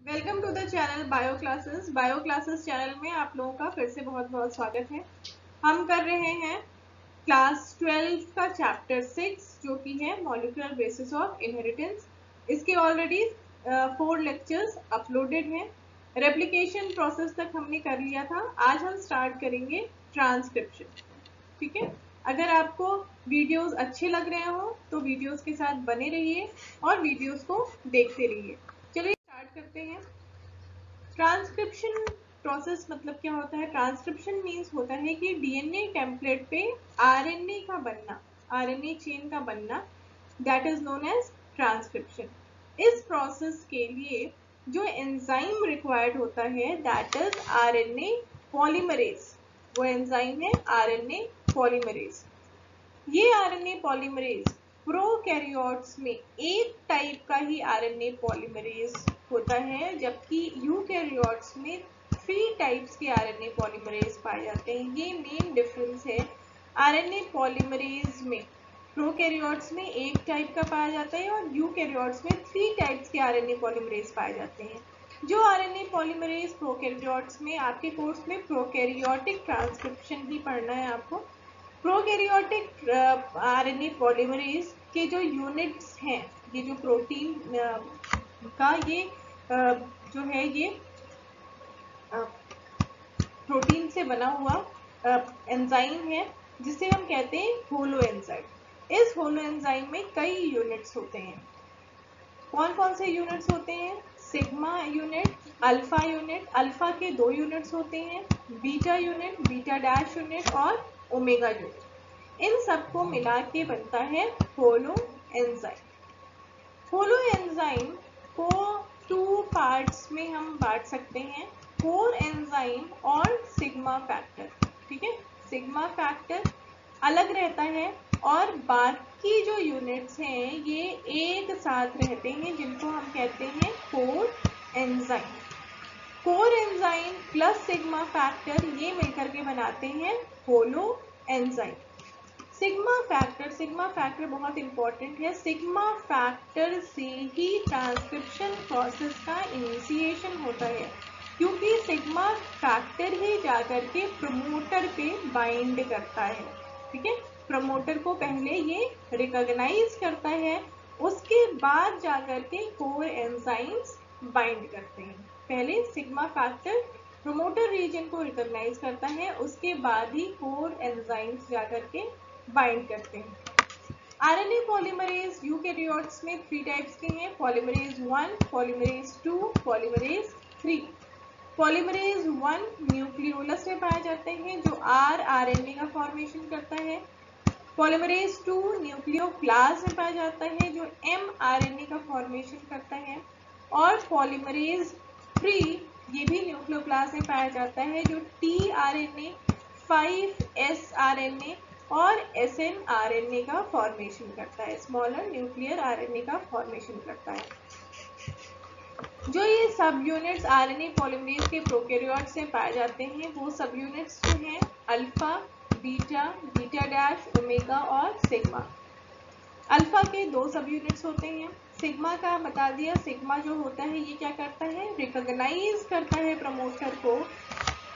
Welcome to the channel bio classes channel में आप लोगों का फिर से बहुत बहुत स्वागत है। हम कर रहे हैं क्लास 12 का चैप्टर 6 जो कि है मॉलिक्यूलर बेसिस ऑफ इनहेरिटेंस। इसके ऑलरेडी 4 लेक्चर्स अपलोडेड हैं। रेप्लिकेशन प्रोसेस तक हमने कर लिया था। आज हम स्टार्ट करेंगे ट्रांसक्रिप्शन। ठीक है, अगर आपको वीडियोस अच्छे लग रहे हो तो वीडियोस के साथ बने रहिए और वीडियोस को देखते रहिए। चलिए स्टार्ट करते हैं। ट्रांसक्रिप्शन प्रोसेस मतलब क्या होता है? ट्रांसक्रिप्शन मीन्स होता है कि डीएनए टेम्पलेट पे आरएनए का बनना, आरएनए चेन का बनना, that is known as transcription. इस प्रोसेस के लिए जो एंजाइम रिक्वायर्ड होता है दैट इज आरएनए पॉलीमरेज। वो एंजाइम है आरएनए पॉलीमरेज। ये आरएनए पॉलीमरेज प्रोकैरियोट्स में एक टाइप का ही आरएनए पॉलीमरेज होता है, जबकि यूकैरियोट्स में 3 टाइप्स के आरएनए पॉलीमरेज पाए जाते हैं। ये मेन डिफरेंस है आरएनए पॉलीमरेज में। प्रोकैरियोट्स में एक टाइप का पाया जाता है और यूकैरियोट्स में 3 टाइप्स के आरएनए पॉलीमरेज पाए जाते हैं। जो आरएनए पॉलीमरेज प्रोकैरियोट्स में, आपके कोर्स में प्रोकैरियोटिक ट्रांसक्रिप्शन ही पढ़ना है आपको। प्रोकैरियोटिक आरएनए पॉलीमरेज के जो यूनिट्स हैं, ये जो प्रोटीन का ये जो है ये प्रोटीन से बना हुआ एंजाइम है जिसे हम कहते हैं होलो एंजाइम। इस होलो एंजाइम में कई यूनिट्स होते हैं। कौन कौन से यूनिट्स होते हैं? Sigma unit, alpha unit, alpha के 2 यूनिट्स होते हैं, beta unit, beta dash unit और ओमेगा यूनिट। इन सबको मिला के बनता है होलो एंजाइम। होलो एंजाइम को 2 पार्ट्स में हम बांट सकते हैं, कोर एंजाइम और सिग्मा फैक्टर। ठीक है, सिग्मा फैक्टर अलग रहता है और बाकी जो यूनिट्स हैं ये एक साथ रहते हैं, जिनको हम कहते हैं core enzyme. Core enzyme plus sigma factor ये मिलकर के बनाते हैं होलो एंजाइम। सिग्मा फैक्टर बहुत इंपॉर्टेंट है। सिग्मा फैक्टर से ही ट्रांसक्रिप्शन प्रोसेस का इनिशिएशन होता है, क्योंकि सिग्मा फैक्टर ही जाकर के प्रमोटर पे बाइंड करता है। ठीक है, प्रमोटर को पहले ये रिकॉग्नाइज करता है, उसके बाद जाकर के कोर एंजाइम्स बाइंड करते हैं। पहले सिग्मा फैक्टर प्रमोटर रीजन को रिकॉग्नाइज करता है, उसके बाद ही कोर एंजाइम्स जाकर के बाइंड करते हैं। आरएनए पॉलीमरेज यूकैरियोट्स में 3 टाइप्स के हैं, polymerase 1, polymerase 2, polymerase 3। Polymerase 1 nucleolus में पाए जाते हैं जो आरएनए का फॉर्मेशन करता है। पॉलीमरेज 2 न्यूक्लियोप्लाज्म में पाया जाता है जो mRNA का फॉर्मेशन करता है। और पॉलीमरेज 3 ये भी न्यूक्लियोप्लाज्म में पाया जाता है जो tRNA, 5sRNA और snRNA का फॉर्मेशन करता है, स्मॉलर न्यूक्लियर आरएनए का फॉर्मेशन करता है। जो ये सब यूनिट्स आरएनए पॉलीमरेज के प्रोकैरियोट से पाए जाते हैं वो सब यूनिट्स जो हैं alpha, beta, beta dash, omega और सिग्मा। अल्फा के 2 सब यूनिट्स होते हैं। सिग्मा का बता दिया, सिग्मा जो होता है ये क्या करता है? रिकॉग्नाइज करता है प्रमोटर को,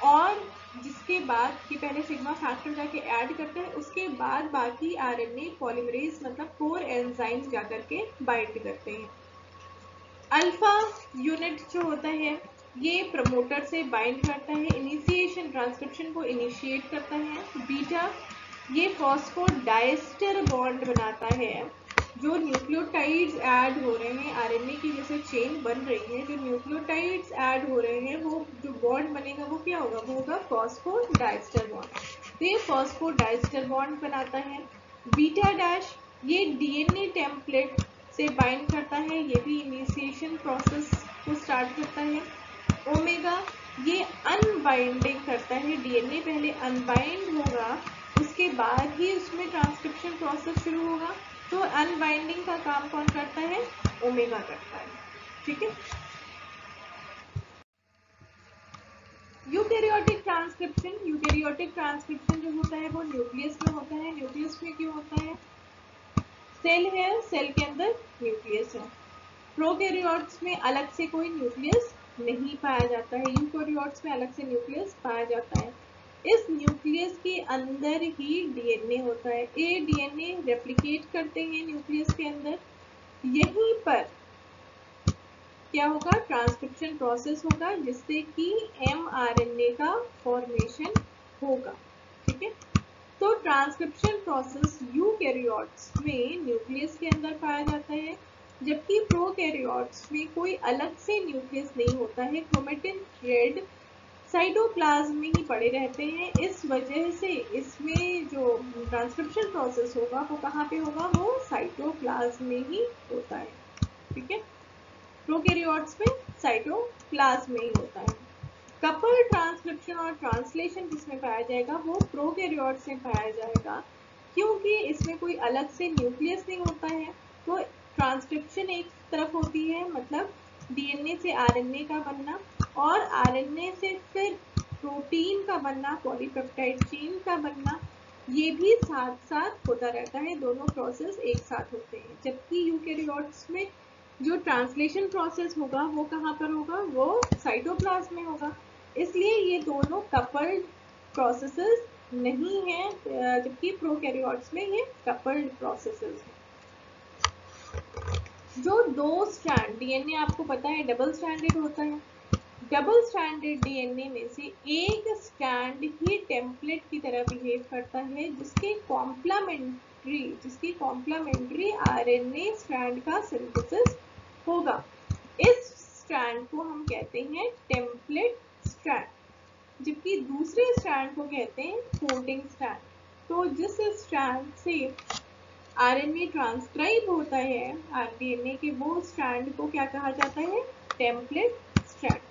और जिसके बाद कि पहले सिग्मा फैक्टर जाके ऐड करते हैं, उसके बाद बाकी आरएनए पॉलीमरेज मतलब कोर एंजाइम्स जाकर के बाइंड करते हैं। अल्फा यूनिट जो होता है ये प्रमोटर से बाइंड करता है, इनिशिएशन ट्रांसक्रिप्शन को इनिशिएट करता है। बीटा ये फॉस्फोडाइस्टर बॉन्ड बनाता है। जो न्यूक्लियोटाइड्स ऐड हो रहे हैं, आरएनए की जैसे चेन बन रही है, जो न्यूक्लियोटाइड्स ऐड हो रहे हैं वो जो बॉन्ड बनेगा वो क्या होगा? वो होगा फॉस्फोडाइस्टर बॉन्ड। तो ये फॉस्फोडाइस्टर बॉन्ड बनाता है। बीटा डैश ये डीएनए टेम्पलेट से बाइंड करता है, ये भी इनिशिएशन प्रोसेस को स्टार्ट करता है। ओमेगा ये अनबाइंडिंग करता है, डीएनए पहले अनबाइंड होगा, उसके बाद ही उसमें ट्रांसक्रिप्शन प्रोसेस शुरू होगा। तो अनबाइंडिंग का काम कौन करता है? ओमेगा करता है। ठीक है, यूकैरियोटिक ट्रांसक्रिप्शन जो होता है वो न्यूक्लियस में होता है। न्यूक्लियस में क्यों होता है? सेल है, सेल के अंदर न्यूक्लियस है। प्रोकैरियोट्स में अलग से कोई न्यूक्लियस नहीं पाया जाता है। यूकेरियोट्स में अलग से न्यूक्लियस पाया जाता है। इस न्यूक्लियस के अंदर ही डीएनए होता है। ये डीएनए रेप्लिकेट करते हैं न्यूक्लियस के अंदर। यहीं पर क्या होगा, ट्रांसक्रिप्शन प्रोसेस होगा जिससे कि mRNA का फॉर्मेशन होगा। ठीक है, तो ट्रांसक्रिप्शन प्रोसेस यूकेरियोट्स में न्यूक्लियस के अंदर पाया जाता है, जबकि प्रोकैरियोट्स में कोई अलग से न्यूक्लियस नहीं होता है। क्रोमेटिन थ्रेड साइटोप्लाज्म में ही पड़े रहते हैं। इस वजह से इसमें जो ट्रांसक्रिप्शन प्रोसेस होगा वो कहाँ पे होगा, वो साइटोप्लाज्म में ही होता है। ठीक है, प्रोकैरियोट्स में साइटोप्लाज्म में ही होता है। कपल ट्रांसक्रिप्शन और ट्रांसलेशन जिसमें पाया जाएगा वो प्रोकैरियोट्स में पाया जाएगा, क्योंकि इसमें कोई अलग से न्यूक्लियस नहीं होता है। तो ट्रांसक्रिप्शन एक तरफ होती है, मतलब डीएनए से आरएनए का बनना, और आरएनए से फिर प्रोटीन का बनना, पॉलीपेप्टाइड चेन का बनना, ये भी साथ साथ होता रहता है। दोनों प्रोसेस एक साथ होते हैं। जबकि यूकेरियोट्स में जो ट्रांसलेशन प्रोसेस होगा वो कहाँ पर होगा, वो साइटोप्लाज्म में होगा। इसलिए ये दोनों कपल्ड प्रोसेसेस नहीं है, जबकि प्रोकैरियोट्स में ये कपल्ड प्रोसेसेस है। जो दो स्ट्रैंड डीएनए आपको पता है डबल स्ट्रैंडेड होता है। डबल स्ट्रैंडेड डीएनए में से एक स्ट्रैंड ही टेम्पलेट की तरह बिहेव करता है, जिसकी कॉम्प्लीमेंट्री आरएनए स्ट्रैंड का सिंथेसिस होगा। इस स्ट्रैंड को हम कहते हैं टेम्पलेट स्ट्रैंड, जबकि दूसरे स्ट्रैंड को कहते हैं फोल्डिंग स्ट्रैंड। तो जिस स्ट्रैंड से आरएनए ट्रांसक्राइब होता है डीएनए के, वो स्ट्रैंड को क्या कहा जाता है, template strand.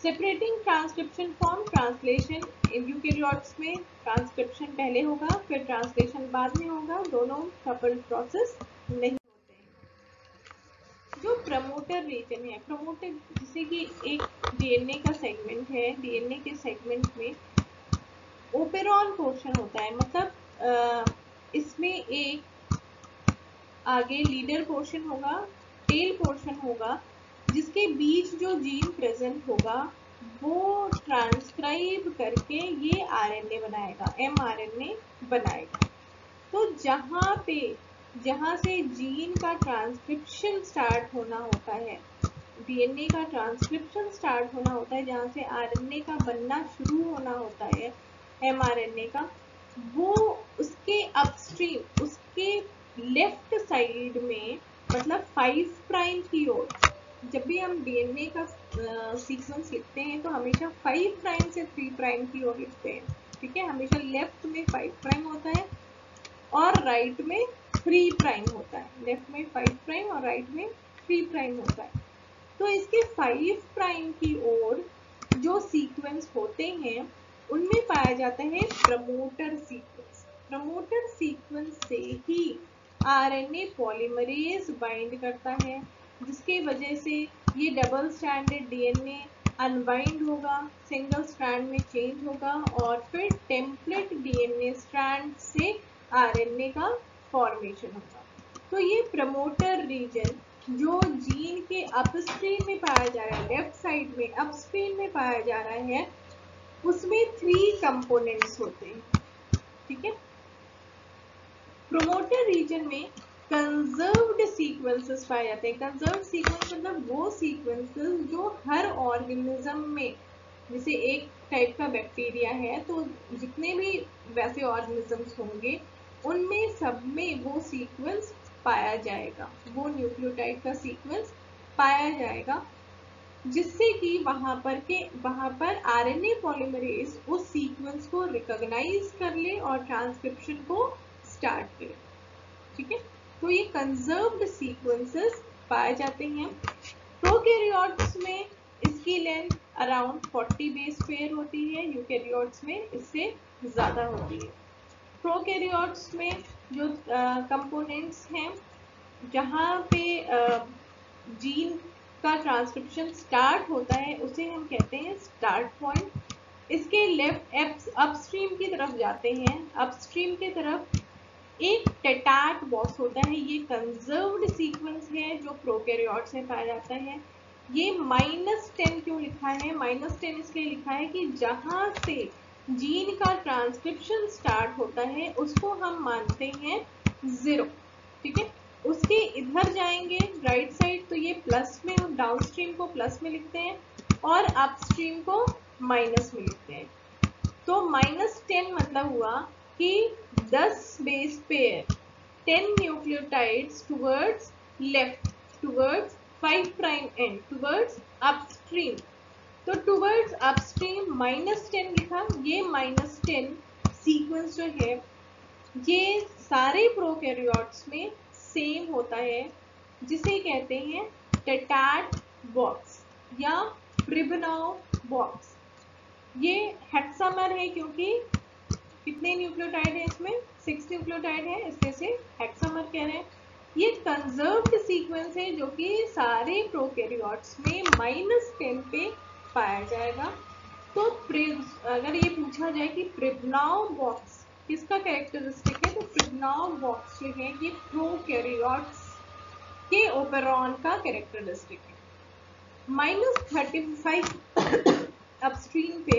Separating transcription from translation, eukaryotes में ट्रांसक्रिप्शन पहले होगा फिर ट्रांसलेशन बाद में होगा, दोनों कपल्ड प्रोसेस नहीं होते हैं। जो प्रमोटर रीजन है, प्रमोटर जैसे कि एक डीएनए का सेगमेंट है, डीएनए के सेगमेंट में ओपेरॉन पोर्शन होता है, मतलब इसमें एक आगे लीडर पोर्शन होगा, टेल पोर्शन होगा, जिसके बीच जो जीन प्रेजेंट होगा वो ट्रांसक्राइब करके ये आरएनए बनाएगा, mRNA बनाएगा। तो जहां से जीन का ट्रांसक्रिप्शन स्टार्ट होना होता है, डीएनए का ट्रांसक्रिप्शन स्टार्ट होना होता है, जहां से आरएनए का बनना शुरू होना होता है mRNA का, वो उसके अपस्ट्रीम, उसके लेफ्ट साइड में, मतलब 5 प्राइम की ओर, जब भी हम डीएनए का सीक्वेंस लिखते हैं तो हमेशा 5 प्राइम से 3 प्राइम की ओर लिखते हैं। ठीक है, हमेशा लेफ्ट में 5 प्राइम होता है और राइट में 3 प्राइम होता है। लेफ्ट में 5 प्राइम और राइट में 3 प्राइम होता है। तो इसके 5 प्राइम की ओर जो सीक्वेंस होते हैं उनमें पाया जाता है प्रमोटर सीक्वेंस। प्रमोटर सीक्वेंस से ही आरएनए पॉलीमरेज बाइंड करता है, जिसके वजह से ये डबल स्ट्रैंडेड डीएनए अनबाइंड होगा, सिंगल स्ट्रैंड में चेंज होगा और फिर टेम्पलेट डीएनए स्ट्रैंड से आरएनए का फॉर्मेशन होगा। तो ये प्रमोटर रीजन जो जीन के अपस्ट्रीम में पाया जा रहा है, लेफ्ट साइड में अपस्ट्रीम में पाया जा रहा है, उसमें 3 कंपोनेंट्स होते हैं। ठीक है, प्रमोटर रीजन में कंजर्व्ड सीक्वेंसेस पाए जाते हैं। कंजर्व्ड सीक्वेंस मतलब वो सीक्वेंसेस जो हर ऑर्गेनिज्म में, जैसे एक टाइप का बैक्टीरिया है तो जितने भी वैसे ऑर्गेनिजम्स होंगे उनमें सब में वो सीक्वेंस पाया जाएगा, वो न्यूक्लियोटाइड का सीक्वेंस पाया जाएगा, जिससे कि वहां पर आरएनए पॉलीमरेज उस सीक्वेंस को रिकॉग्नाइज कर ले और ट्रांसक्रिप्शन को स्टार्ट करे। ठीक है, तो ये कंजर्व्ड सीक्वेंसेस पाए जाते हैं। प्रोकैरियोट्स में इसकी लेंथ अराउंड 40 बेस पेयर होती है, यूकैरियोट्स में इससे ज्यादा होती है। प्रोकैरियोट्स में जो कंपोनेंट्स हैं, जहां पे जीन का ट्रांसक्रिप्शन स्टार्ट होता है उसे हम कहते हैं स्टार्ट पॉइंट। इसके लेफ्ट अपस्ट्रीम की तरफ जाते हैं, अपस्ट्रीम की तरफ एक टेटाट बॉक्स होता है, ये कंजर्व्ड सीक्वेंस है जो प्रोकैरियोट्स में पाया जाता है। ये -10 क्यों लिखा है? -10 इसलिए लिखा है कि जहां से जीन का ट्रांसक्रिप्शन स्टार्ट होता है उसको हम मानते हैं 0, ठीक है। उसके इधर जाएंगे राइट साइड तो ये प्लस में, डाउनस्ट्रीम को प्लस में लिखते हैं और अपस्ट्रीम को माइनस में लिखते हैं। तो -10 मतलब हुआ कि 10 base pair 10 nucleotides towards left, towards 5 prime and, towards upstream. तो टुवर्ड्स अपस्ट्रीम -10 लिखा। ये -10 सीक्वेंस जो है ये सारे प्रोकैरियोट्स में सेम होता है, जिसे कहते हैं टेटाट बॉक्स या प्रिबनाव बॉक्स। ये हेक्सामर है क्योंकि कितने न्यूक्लियोटाइड है इसमें? 6 न्यूक्लियोटाइड है, इसलिए से हेक्सामर कह रहे हैं। ये कंजर्व्ड सीक्वेंस है जो कि सारे प्रोकैरियोट्स में -10 पे पाया जाएगा। तो अगर ये पूछा जाए कि प्रिबनाव बॉक्स किसका कैरेक्टरिस्टिक है, तो प्रिबनाव बॉक्स जो है ये प्रोकैरियोट्स के ओपेरॉन का कैरेक्टरिस्टिक है। -35 अपस्ट्रीम पे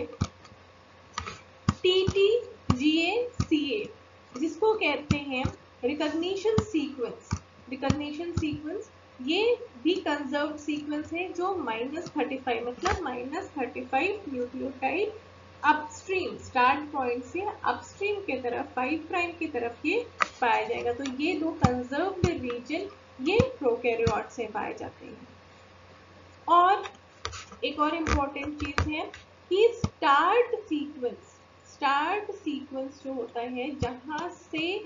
TTGACA जिसको कहते हैं रिकॉग्निशन सीक्वेंस, रिकॉग्निशन सीक्वेंस ये भी कंजर्व्ड सीक्वेंस है जो -35 मतलब -35 न्यूक्लियोटाइड अपस्ट्रीम, स्टार्ट पॉइंट से अपस्ट्रीम के तरफ 5 प्राइम की तरफ ये पाया जाएगा। तो ये दो कंजर्व्ड रीजन ये प्रोकैरियोट से पाए जाते हैं। और एक और इम्पोर्टेंट चीज है कि स्टार्ट सीक्वेंस जो होता है जहां से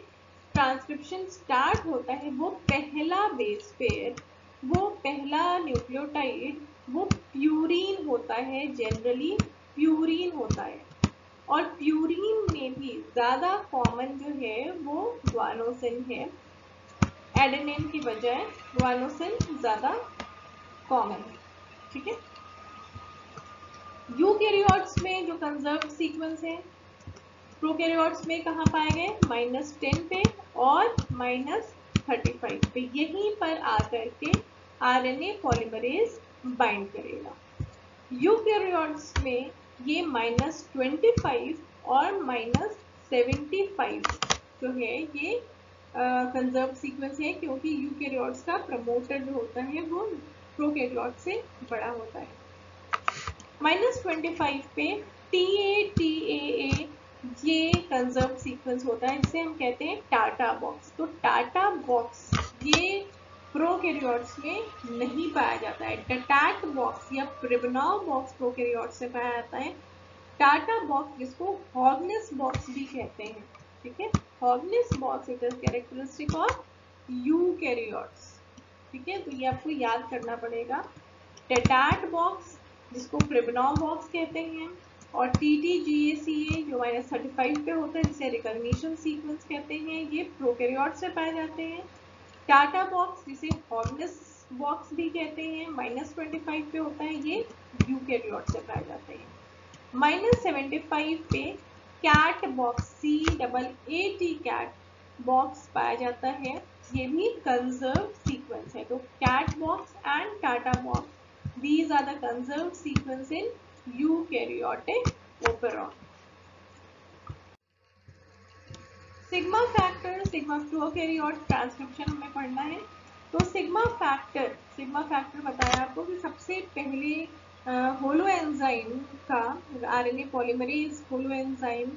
ट्रांसक्रिप्शन स्टार्ट होता है वो पहला बेस पेयर, वो पहला न्यूक्लियोटाइड वो प्यूरीन होता है, जनरली प्यूरीन होता है। और प्यूरीन में भी ज्यादा कॉमन जो है वो ग्वानोसिन है, एडेनिन की बजाय ग्वानोसिन ज्यादा कॉमन है, ठीक है। यूकैरियोट्स में जो कंजर्व्ड सीक्वेंस है प्रोकैरियोट्स में कहाँ पाए गए? -10 पे और -35 पे। यहीं पर आकर के आरएनए पॉलीमरेज बाइंड करेगा। यूकैरियोट्स में ये -25 और -75 जो है ये कंजर्व्ड सीक्वेंस है क्योंकि यूकैरियोट्स का प्रमोटर जो होता है वो प्रोकैरियोट से बड़ा होता है। -25 पे TATAA ये कंजर्व सीक्वेंस होता है जिसे हम कहते हैं टाटा बॉक्स। तो टाटा बॉक्स ये प्रोकैरियोट्स में नहीं पाया जाता है। टेटाट बॉक्स या प्रिबनाव बॉक्स प्रोकैरियोट्स से पाया जाता है। टाटा बॉक्स जिसको हॉगनेस बॉक्स भी कहते हैं, ठीक है। Hogness box it is characteristic of eukaryotes, ठीक है। तो ये आपको याद करना पड़ेगा। टेटाट बॉक्स जिसको प्रिबनाव बॉक्स कहते हैं और TTGACA जो -35 पे होता है जिसे रिकॉग्निशन सीक्वेंस कहते हैं, ये प्रोकैरियोट से पाए जाते हैं। टाटा बॉक्स जिसे हॉगनेस बॉक्स भी कहते हैं -25 पे होता है, ये यूकैरियोट से पाए जाते हैं। -75 पे cat box CAAT cat box पाया जाता है, ये भी कंजर्व सीक्वेंस है। तो cat box and TATA box these are the conserved sequence in eukaryotic operon. Sigma factor, sigma prokaryote transcription हमें पढ़ना है। तो सिग्मा फैक्टर बताया आपको कि सबसे पहले होलो एंजाइम का आरएनए पॉलीमरेज होलो एंजाइम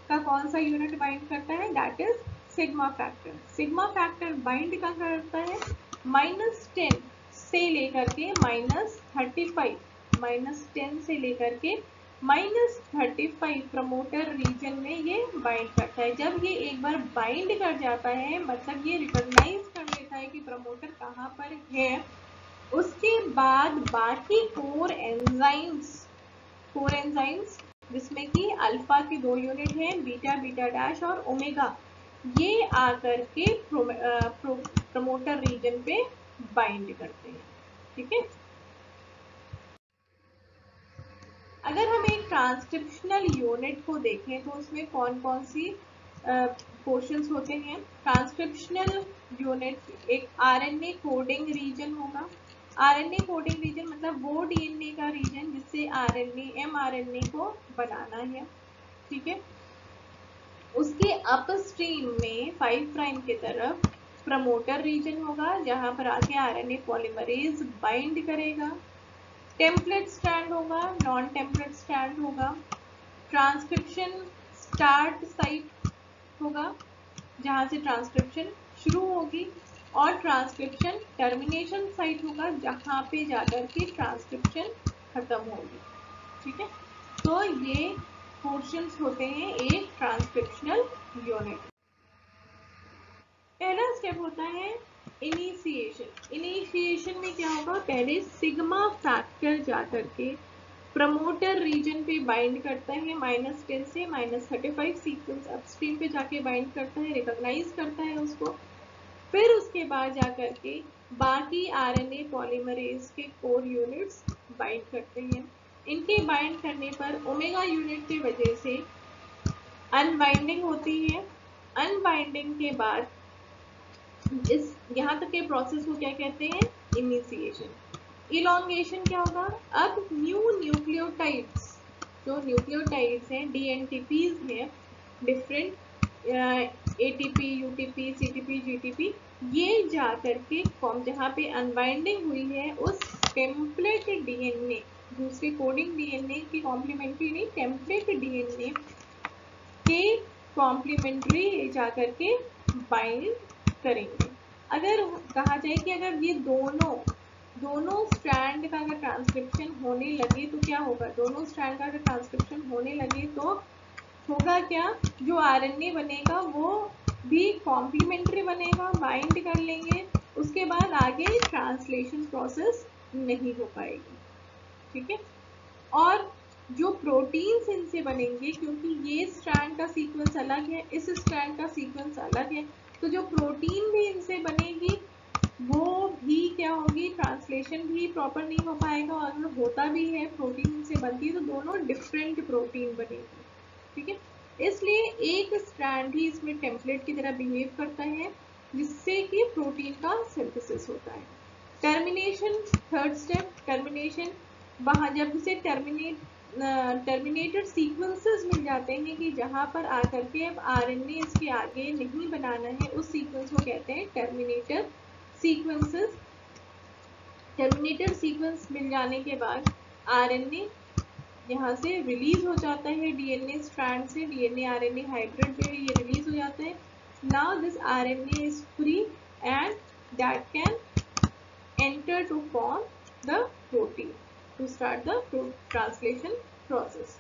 का कौन सा यूनिट बाइंड करता है? That is sigma factor. Sigma factor bind कहाँ करता है? -10 से लेकर के -35, -10 से लेकर के -35 प्रमोटर रीजन में ये बाइंड करता है। जब ये एक बार बाइंड कर जाता है मतलब ये रिकॉग्नाइज कर लेता है कि प्रमोटर कहाँ पर है, उसके बाद बाकी कोर एंजाइम्स जिसमें कि अल्फा की 2 यूनिट हैं, बीटा, बीटा डैश और ओमेगा, ये आकर के प्रमोटर रीजन पे बाइंड करते हैं, ठीक है। अगर हम एक ट्रांसक्रिप्शनल यूनिट को देखें तो उसमें कौन कौन सी पोर्शंस होते हैं। ट्रांसक्रिप्शनल यूनिट एक आरएनए कोडिंग रीजन होगा। आरएनए कोडिंग रीजन मतलब वो डीएनए का रीजन जिससे आरएनए एमआरएनए को बनाना है, ठीक है। उसके अपस्ट्रीम में 5 प्राइम की तरफ प्रमोटर रीजन होगा जहां पर आके आरएनए पॉलीमरेज बाइंड करेगा। टेम्पलेट स्ट्रैंड होगा, नॉन टेम्पलेट स्ट्रैंड होगा। ट्रांसक्रिप्शन स्टार्ट साइट होगा जहां से ट्रांसक्रिप्शन शुरू होगी, और ट्रांसक्रिप्शन टर्मिनेशन साइट होगा जहां पे जाकर के ट्रांसक्रिप्शन खत्म होगी, ठीक है। तो ये पोर्शंस होते हैं एक ट्रांसक्रिप्शनल यूनिट। पहला स्टेप होता है इनिशिएशन। इनिशिएशन में क्या होगा, पहले सिग्मा फैक्टर जाकर के प्रमोटर रीजन पे बाइंड करता है, -10 से -35 सीक्वेंस अपस्ट्रीम पे जाके बाइंड करता है, रिकॉग्नाइज करता है उसको। फिर उसके बाद जाकर के बाकी आरएनए पॉलीमरेज के कोर यूनिट्स बाइंड करते हैं। इनके बाइंड करने पर ओमेगा यूनिट की वजह से अनबाइंडिंग होती है। अनबाइंडिंग के बाद इस यहाँ तक के प्रोसेस को क्या कहते हैं, इनिशिएशन। इलॉन्गेशन क्या होगा, अब न्यू न्यूक्लियोटाइड्स, जो न्यूक्लियोटाइड्स हैं डीएनटीपीज हैं, different ATP, UTP, CTP, GTP, ये जाकर के फॉर्म जहाँ पे अनबाइंडिंग हुई है उस टेम्पलेट डीएनए, दूसरे कोडिंग डीएनए की कॉम्प्लीमेंट्री नहीं, टेम्पलेट डीएनए के कॉम्प्लीमेंट्री जाकर के बाइंड करेंगे। अगर कहा जाए कि अगर ये दोनों स्ट्रैंड का अगर ट्रांसक्रिप्शन होने लगे तो क्या होगा, दोनों स्ट्रैंड का अगर ट्रांसक्रिप्शन होने लगे तो होगा क्या, जो आरएनए बनेगा वो भी कॉम्प्लीमेंट्री बनेगा, बाइंड कर लेंगे, उसके बाद आगे ट्रांसलेशन प्रोसेस नहीं हो पाएगी, ठीक है। और जो प्रोटीन्स इनसे बनेंगे, क्योंकि ये स्ट्रैंड का सीक्वेंस अलग है, इस स्ट्रैंड का सीक्वेंस अलग है, तो जो प्रोटीन भी इनसे बनेगी वो भी क्या होगी, ट्रांसलेशन भी प्रॉपर नहीं हो पाएगा, और अगर होता भी है प्रोटीन से बनती है तो दोनों डिफरेंट प्रोटीन बनेगी, ठीक है। इसलिए एक स्ट्रैंड ही इसमें टेम्पलेट की तरह बिहेव करता है जिससे कि प्रोटीन का सिंथेसिस होता है। टर्मिनेशन, थर्ड स्टेप टर्मिनेशन, वहां जब से टर्मिनेटेड सीक्वेंसेस मिल जाते हैं कि जहां पर आकर के अब आरएनए इसके आगे नहीं बनाना है, उस सीक्वेंस को कहते हैं टर्मिनेटर सीक्वेंसेस। टर्मिनेटर सीक्वेंस मिल जाने के बाद आरएनए यहाँ से रिलीज हो जाता है, डीएनए स्ट्रैंड से डीएनए आरएनए हाइब्रिड जो है ये रिलीज हो जाता है। Now this RNA is free and that can enter to form the protein to start the translation process.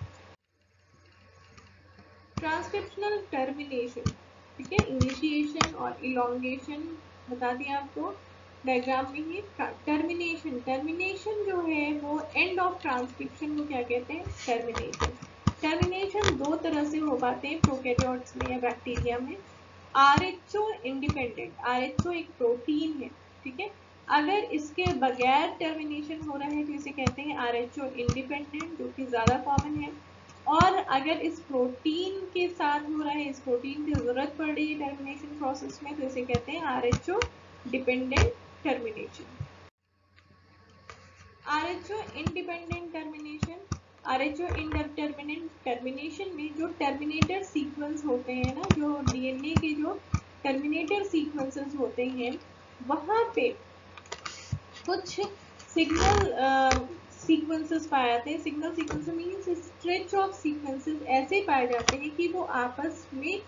Transcriptional termination, ठीक है, इनिशिएशन और इलॉन्गेशन बता दिया आपको डायग्राम में ही। टर्मिनेशन जो है वो एंड ऑफ ट्रांसक्रिप्शन को क्या कहते हैं, टर्मिनेशन। टर्मिनेशन दो तरह से हो पाते हैं प्रोकैरियोट्स में या बैक्टीरिया में। आरएचओ इंडिपेंडेंट, आरएचओ एक प्रोटीन है, ठीक है, अगर इसके बगैर टर्मिनेशन हो रहा है तो इसे कहते हैं आरएचओ इंडिपेंडेंट, जो कि ज्यादा कॉमन है। और अगर इस प्रोटीन के साथ हो रहा है, इस प्रोटीन की जरूरत पड़ रही है टर्मिनेशन प्रोसेस में, तो इसे कहते हैं RHO dependent termination. RHO independent termination, RHO independent termination में जो टर्मिनेटर सीक्वेंस होते हैं ना, जो डीएनए के जो टर्मिनेटर सीक्वेंसेस होते हैं वहां पे कुछ सिग्नल सीक्वेंसेस पाए जाते हैं। Signal sequence means stretch of sequences ऐसे पाए जाते हैं कि वो आपस में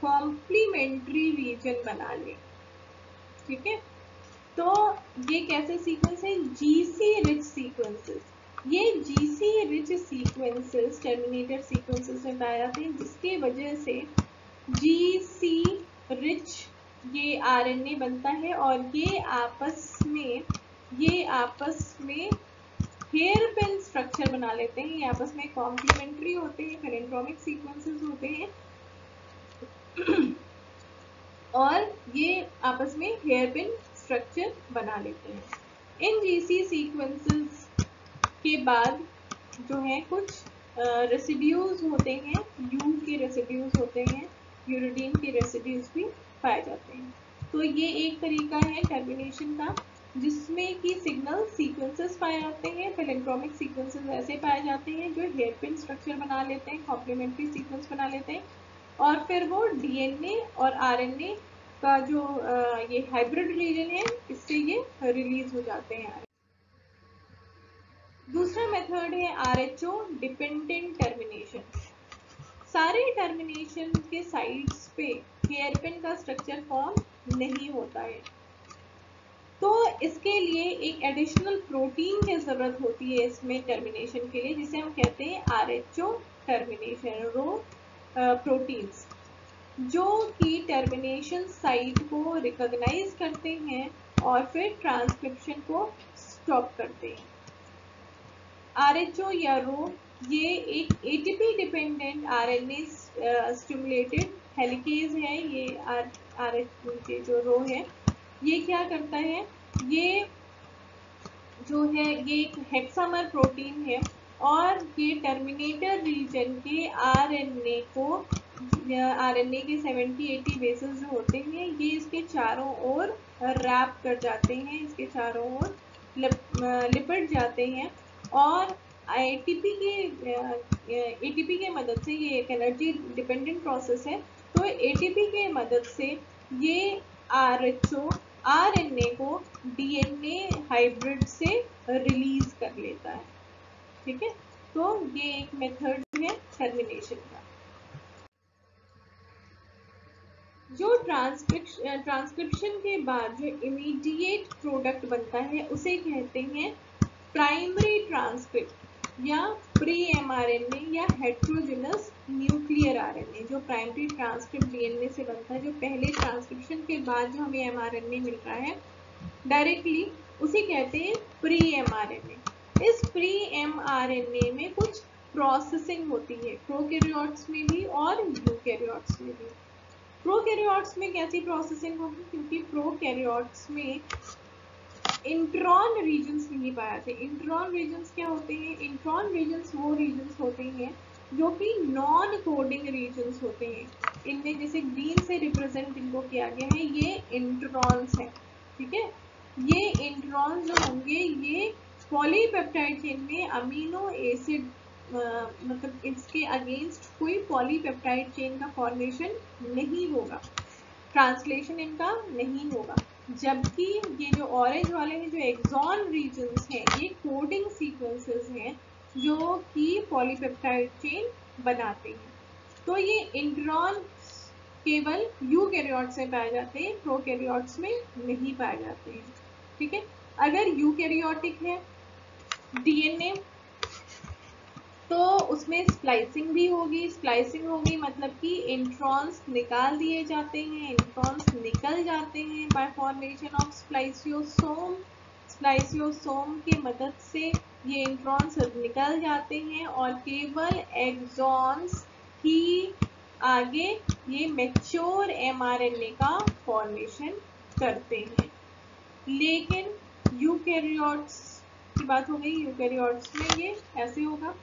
कॉम्प्लीमेंट्री रीजन बना ले, ठीक है। तो ये कैसे सीक्वेंस है, जीसी रिच सीक्वेंसेस। ये GC rich sequences terminator sequences में पाए जाते हैं, जिसके वजह से जीसी रिच ये आरएनए बनता है और ये आपस में हेयर पिन स्ट्रक्चर बना लेते हैं। ये आपस में कॉम्प्लीमेंट्री होते हैं, पैलिंड्रोमिक सीक्वेंसेस होते हैं और ये आपस में हेयर पिन स्ट्रक्चर बना लेते हैं। इन जीसी सीक्वेंसेस के बाद जो है कुछ रेसिड्यूज होते हैं, यू के रेसिड्यूज होते हैं यूरिडीन के रेसिड्यूज भी पाए जाते हैं। तो ये एक तरीका है टर्मिनेशन का, जिसमें कि सिग्नल सीक्वेंसेस पाए जाते हैं। पैलिंड्रोमिक सीक्वेंसेस ऐसे पाए जाते हैं जो हेयरपिन स्ट्रक्चर बना लेते हैं, कॉम्प्लीमेंट्री सीक्वेंस बना लेते हैं, और फिर वो डीएनए और आरएनए का जो ये हाइब्रिड रीजन है, इससे ये रिलीज हो जाते हैं। दूसरा मेथड है आरएचओ डिपेंडेंट टर्मिनेशन। सारे टर्मिनेशन के साइड्स पे हेयरपिन का स्ट्रक्चर फॉर्म नहीं होता है, तो इसके लिए एक एडिशनल प्रोटीन की जरूरत होती है इसमें टर्मिनेशन के लिए, जिसे हम कहते हैं आरएचओ टर्मिनेशन रो प्रोटीन्स, जो कि टर्मिनेशन साइट को रिकॉग्नाइज करते हैं और फिर ट्रांसक्रिप्शन को स्टॉप करते हैं। आरएचओ या रो ये एक ATP dependent RNA stimulated helicase है। ये आरएचओ के जो रो है, ये क्या करता है, ये जो है ये एक हेक्सामर प्रोटीन है, और ये टर्मिनेटर रीजन के आरएनए के 70-80 बेसेस जो होते हैं, ये इसके चारों ओर रैप कर जाते हैं, इसके चारों ओर लिपट जाते हैं, और एटीपी के मदद से, ये एक एनर्जी डिपेंडेंट प्रोसेस है, तो एटीपी के मदद से ये आरएचओ आरएनए को डीएनए हाइब्रिड से रिलीज कर लेता है। ठीक है, तो ये एक मेथड है टर्मिनेशन का। जो ट्रांसक्रिप्शन के बाद जो इमीडिएट प्रोडक्ट बनता है, उसे कहते हैं प्राइमरी ट्रांसक्रिप्ट या प्री एमआरएनए या हेट्रोजेनस न्यूक्लियर आरएनए। जो प्राइमरी ट्रांसक्रिप्ट डीएनए से बनता है, जो पहले ट्रांसक्रिप्शन के बाद जो हमें एमआरएनए मिल रहा है डायरेक्टली, उसे कहते हैं प्री एमआरएनए। इस प्री एमआरएनए में कुछ प्रोसेसिंग होती है, प्रोकैरियोट्स में भी और यूकैरियोट्स में भी। प्रोकैरियोट्स में कैसी प्रोसेसिंग होगी, क्योंकि प्रोकैरियोट्स में इंट्रॉन रीजन्स नहीं पाए जाते। इंट्रॉन रीजन्स क्या होते हैं, इंट्रॉन रीजन्स वो रीजन्स होते हैं जो कि नॉन कोडिंग रीजन्स होते हैं। इनमें जैसे ग्रीन से रिप्रेजेंट इनको किया गया है, ये इंट्रॉन्स है। ठीक है, ये इंट्रॉन्स जो होंगे, ये पॉलीपेप्टाइड चेन में अमीनो एसिड मतलब इसके अगेंस्ट कोई पॉलीपेप्टाइड चेन का फॉर्मेशन नहीं होगा, ट्रांसलेशन इनका नहीं होगा। जबकि ये जो ऑरेंज वाले हैं, जो एक्सॉन रीजन्स हैं, ये कोडिंग सीक्वेंसेस हैं जो कि पॉलीपेप्टाइड चेन बनाते हैं। तो ये इंट्रॉन केवल यूकैरियोट्स में पाए जाते हैं, प्रोकैरियोट्स में नहीं पाए जाते हैं। ठीक है, अगर यूकैरियोटिक है डीएनए, तो उसमें स्प्लाइसिंग भी होगी। स्प्लाइसिंग होगी मतलब कि इंट्रॉन्स निकाल दिए जाते हैं, इंट्रॉन्स निकल जाते हैं bye formation of spliceosome. Spliceosome की मदद से ये इंट्रॉन्स निकल जाते हैं और केवल एक्सॉन्स ही आगे ये मैच्योर एमआरएनए का फॉर्मेशन करते हैं। लेकिन यूकैरियोट्स की बात हो गई, यूकैरियोट्स में ये ऐसे होगा,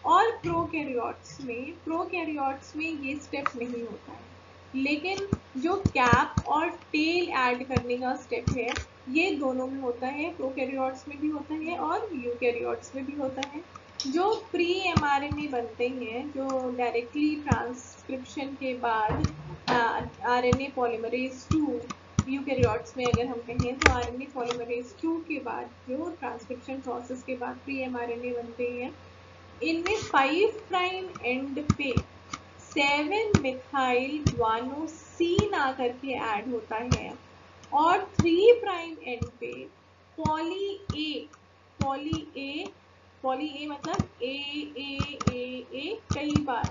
और प्रोकैरियोट्स में ये स्टेप नहीं होता है। लेकिन जो कैप और टेल ऐड करने का स्टेप है, ये दोनों में होता है, प्रोकैरियोट्स में भी होता है और यूकैरियोट्स में भी होता है। जो प्री एमआरएनए बनते हैं, जो डायरेक्टली ट्रांसक्रिप्शन के बाद आरएनए पॉलीमरेज 2, यूकैरियोट्स में अगर हम कहें तो आरएनए पॉलीमरेज 2 के बाद जो ट्रांसक्रिप्शन प्रोसेस के बाद प्री एमआरएनए बनते हैं, इनमें 5 प्राइम एंड पे 7 मिथाइल ग्वानोसिन आकर के ऐड होता है, और 3 प्राइम एंड पे पॉली ए मतलब ए कई बार।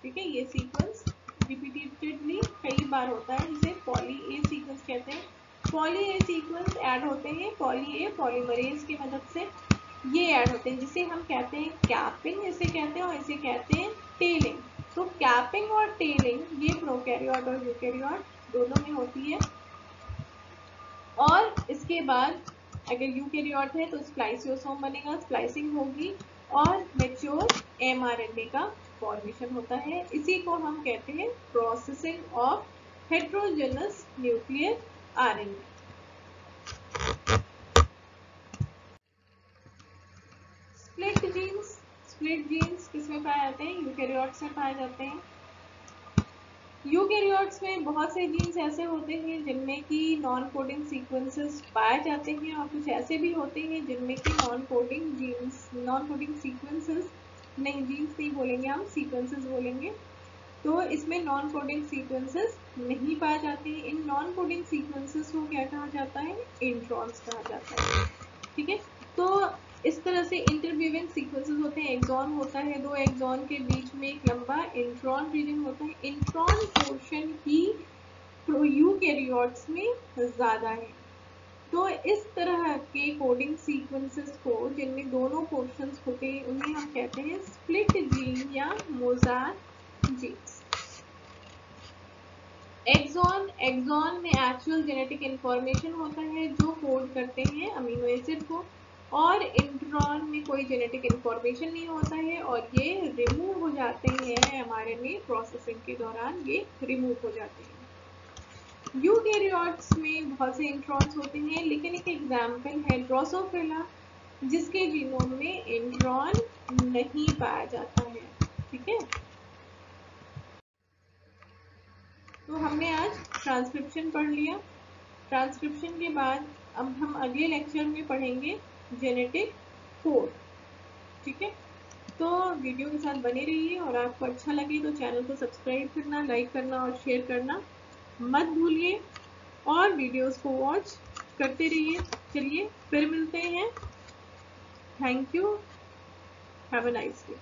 ठीक है, ये सीक्वेंस रिपीटेडली कई बार होता है, जिसे पॉली ए सीक्वेंस कहते हैं। पॉली ए सीक्वेंस ऐड होते हैं पॉली ए पॉलीमरेज की मदद से, ये ऐड होते हैं, जिसे हम कहते हैं कैपिंग, इसे कहते हैं, और इसे कहते हैं टेलिंग। तो कैपिंग और टेलिंग ये प्रोकैरियोट और यूकैरियोट दोनों में होती है। और इसके बाद अगर यूकैरियोट है तो स्प्लाइसियोसोम बनेगा, स्प्लाइसिंग होगी और मैच्योर एमआरएनए का फॉर्मेशन होता है। इसी को हम कहते हैं processing of heterogeneous nuclear RNA. Split genes किसमें पाए जाते हैं? यूकैरियोट्स में पाए जाते हैं। यूकैरियोट्स में बहुत से जीन्स ऐसे होते हैं जिनमें कि नॉन कोडिंग सीक्वेंसेस पाए जाते हैं और कुछ ऐसे भी होते हैं जिनमें कि नॉन कोडिंग सीक्वेंसेस जीन्स नहीं बोलेंगे, हम सीक्वेंसेस बोलेंगे। तो इसमें नॉन कोडिंग सीक्वेंसेस नहीं पाए जाते हैं। इन नॉन कोडिंग सीक्वेंसेस को क्या कहा जाता है? इंट्रॉन्स कहा जाता है। ठीक है, तो इस तरह से इंटरवीविंग सीक्वेंसेस होते हैं। एक्सॉन होता है, दो एक्सॉन के बीच में एक लंबा इंट्रॉन रीजन होता है। इंट्रॉन पोर्शन ही यूकैरियोट्स में ज्यादा है। तो इस तरह के कोडिंग सीक्वेंसेस को जिनमें दोनों पोर्शंस होते हैं उन्हें हम कहते हैं स्प्लिट जीन या मोज़ार्ट जीन्स। एक्सॉन में एक्चुअल जेनेटिक इंफॉर्मेशन होता है जो कोड करते हैं अमीनो एसिड को, और इंट्रॉन में कोई जेनेटिक इंफॉर्मेशन नहीं होता है और ये रिमूव हो जाते हैं एमआरएनए प्रोसेसिंग के दौरान, ये रिमूव हो जाते हैं। यूकैरियोट्स में बहुत से इंट्रॉन्स होते हैं, लेकिन एक एग्जाम्पल है ड्रोसोफिला जिसके जीनोम में इंट्रॉन नहीं पाया जाता है। ठीक है, तो हमने आज ट्रांसक्रिप्शन पढ़ लिया। ट्रांसक्रिप्शन के बाद अब हम अगले लेक्चर में पढ़ेंगे जेनेटिक कोड। ठीक है, तो वीडियो के साथ बने रहिए और आपको अच्छा लगे तो चैनल को सब्सक्राइब करना, लाइक करना और शेयर करना मत भूलिए और वीडियोस को वॉच करते रहिए। चलिए फिर मिलते हैं। Thank you, have a nice day.